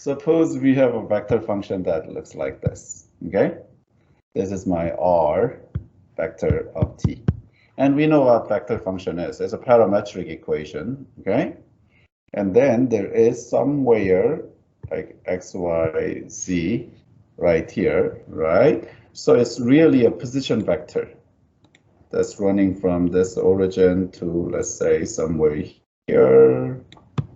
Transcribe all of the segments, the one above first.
suppose we have a vector function that looks like this, okay? This is my R vector of t. And we know what vector function is. It's a parametric equation, okay? And then there is somewhere like x, y, z right here, right? So it's really a position vector that's running from this origin to, let's say, somewhere here,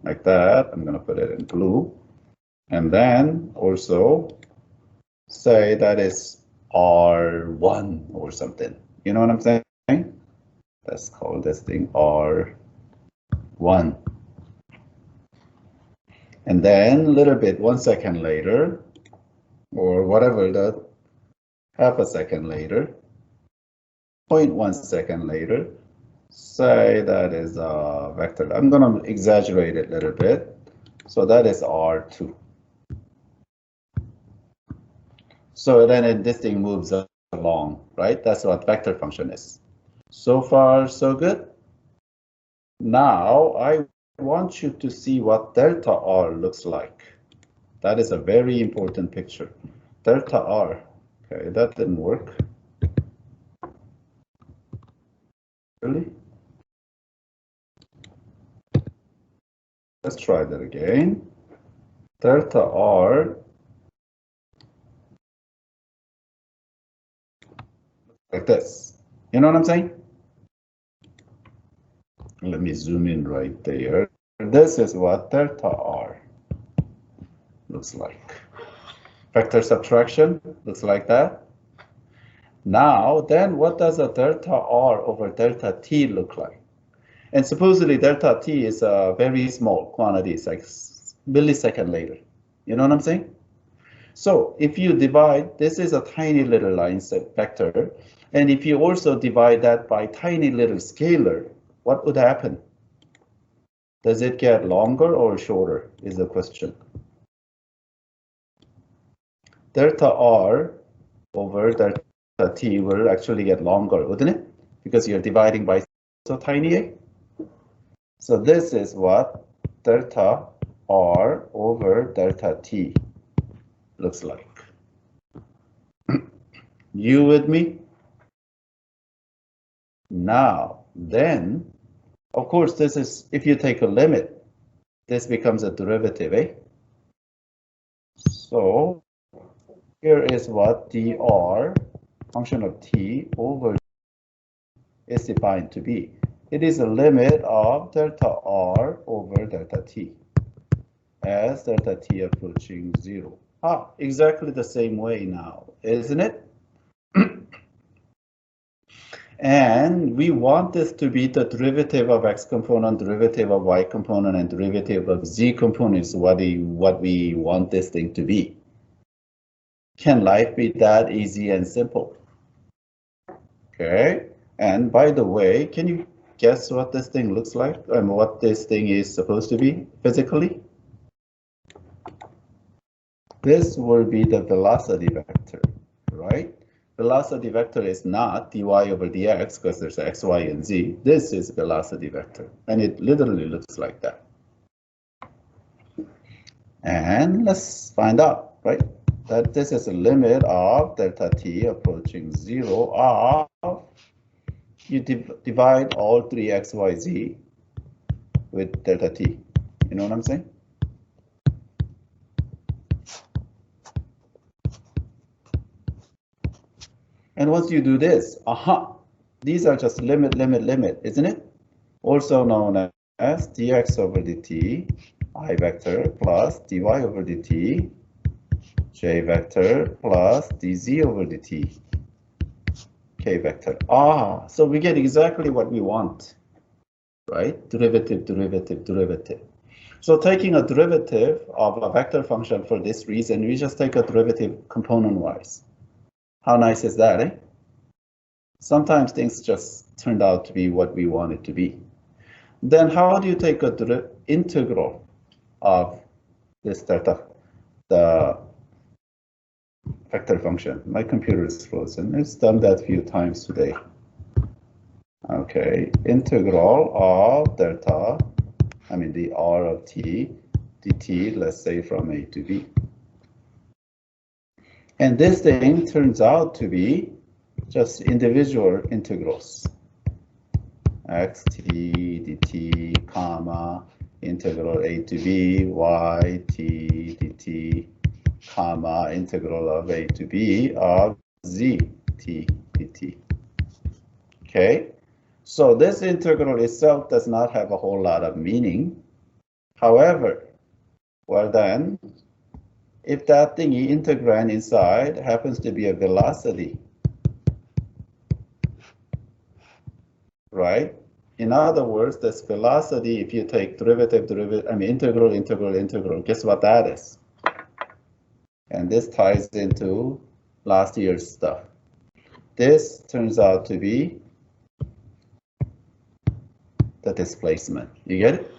like that. I'm going to put it in blue. And then also say that is R1 or something. You know what I'm saying? Let's call this thing R1. And then a little bit, 1 second later, or whatever, that half a second later, 0.1 second later, say that is a vector. I'm going to exaggerate it a little bit. So that is R2. So then this thing moves along, right? That's what vector function is. So far, so good. Now I want you to see what delta R looks like. That is a very important picture. Delta R. Okay, that didn't work. Really? Let's try that again. Delta R. Like this. You know what I'm saying? Let me zoom in right there. This is what delta R looks like. Vector subtraction looks like that. Now, then what does a delta R over delta T look like? And supposedly delta T is a very small quantity, it's like millisecond later. You know what I'm saying? So if you divide, this is a tiny little line set vector. And if you also divide that by tiny little scalar, what would happen? Does it get longer or shorter is the question. Delta R over delta T will actually get longer, wouldn't it? Because you're dividing by so tiny a. So this is what delta R over delta T looks like. You with me? Now, then, of course, this is, if you take a limit, this becomes a derivative, eh? So here is what dr, function of t over is defined to be. It is a limit of delta r over delta t as delta t approaching 0. Exactly the same way now, isn't it? And we want this to be the derivative of x component, derivative of y component, and derivative of z component is what we want this thing to be. Can life be that easy and simple? Okay, and by the way, can you guess what this thing looks like and what this thing is supposed to be physically? This will be the velocity vector, right? Velocity vector is not dy over dx because there's x, y, and z. This is velocity vector, and it literally looks like that. And let's find out, right? That this is a limit of delta t approaching 0 of, you divide all 3 x, y, z with delta t. You know what I'm saying? And once you do this, these are just limit, isn't it? Also known as dx over dt, I vector, plus dy over dt, j vector, plus dz over dt, k vector. So we get exactly what we want, right? Derivative. So taking a derivative of a vector function for this reason, we just take a derivative component-wise. How nice is that, eh? Sometimes things just turned out to be what we want it to be. Then how do you take a integral of this delta, the vector function? My computer is frozen. It's done that a few times today. Okay, integral of delta, the r of t dt, let's say from A to B. And this thing turns out to be just individual integrals. Xt dt, comma, integral A to B, y t dt, comma, integral of A to B of z t dt. Okay, so this integral itself does not have a whole lot of meaning. However, well then, if that thingy integrand inside happens to be a velocity, right? In other words, this velocity, if you take derivative, integral, guess what that is? And this ties into last year's stuff. This turns out to be the displacement. You get it?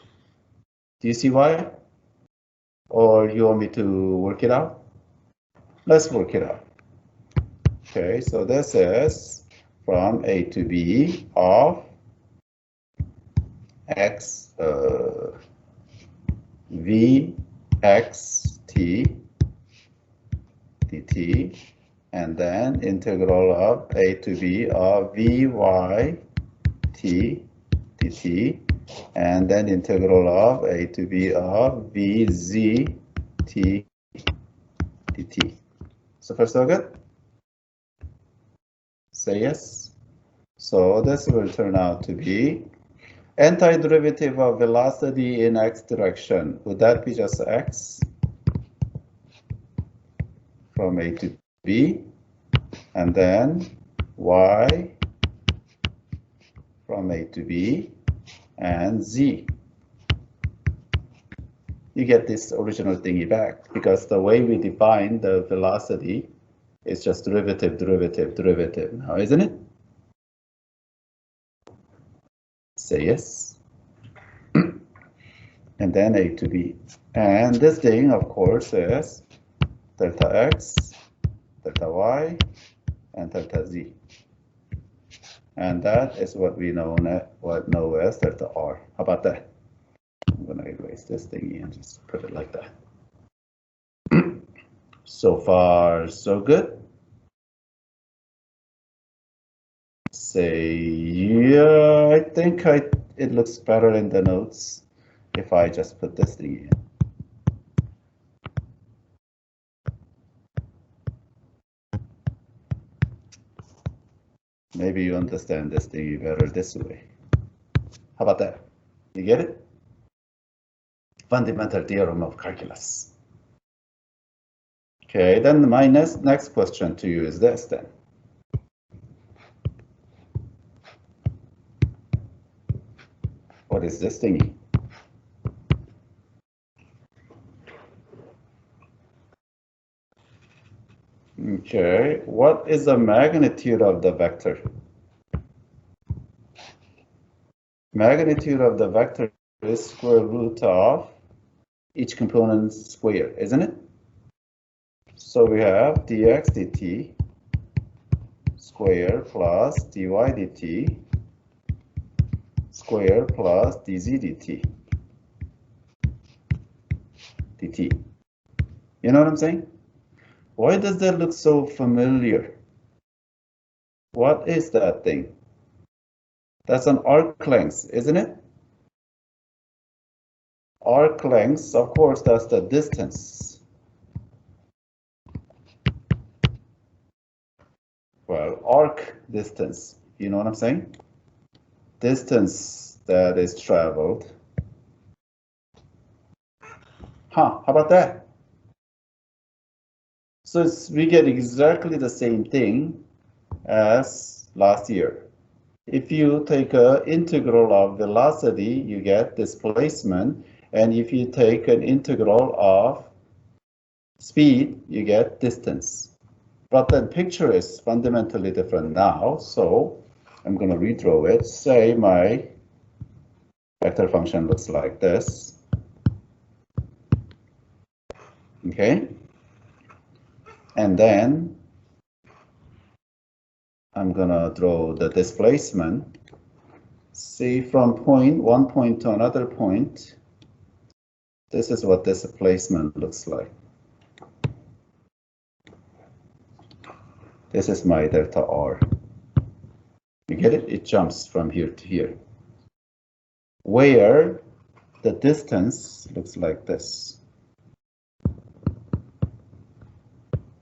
Do you see why? Or you want me to work it out? Let's work it out. Okay, so this is from A to B of x v x t dt, and then integral of A to B of v y t dt, and then integral of A to B of v z t dt. So far so good? Say yes. So this will turn out to be antiderivative of velocity in x direction. Would that be just x from A to B, and then y from A to B, and z? You get this original thingy back, because the way we define the velocity is just derivative now, isn't it? Say yes. And then A to B. And this thing, of course, is delta x, delta y, and delta z. And that is what we know as delta r. How about that? I'm going to erase this thingy and just put it like that. So far, so good. Say, yeah, I think it looks better in the notes if I just put this thing in. Maybe you understand this thing better this way. How about that? You get it? Fundamental theorem of calculus. Okay, then my next question to you is this then. What is this thingy? Okay, what is the magnitude of the vector? Magnitude of the vector is square root of each component square, isn't it? So we have dx dt square plus dy dt square plus dz dt. You know what I'm saying? Why does that look so familiar? What is that thing? That's an arc length, isn't it? Arc length, of course, that's the distance. Well, arc distance, you know what I'm saying? Distance that is traveled. How about that? So we get exactly the same thing as last year. If you take an integral of velocity, you get displacement. And if you take an integral of speed, you get distance. But the picture is fundamentally different now. So I'm going to redraw it. Say my vector function looks like this. Okay. And then I'm going to draw the displacement. See, from one point to another point, This is what this placement looks like. This is my delta R. You get it? It jumps from here to here. Where the distance looks like this.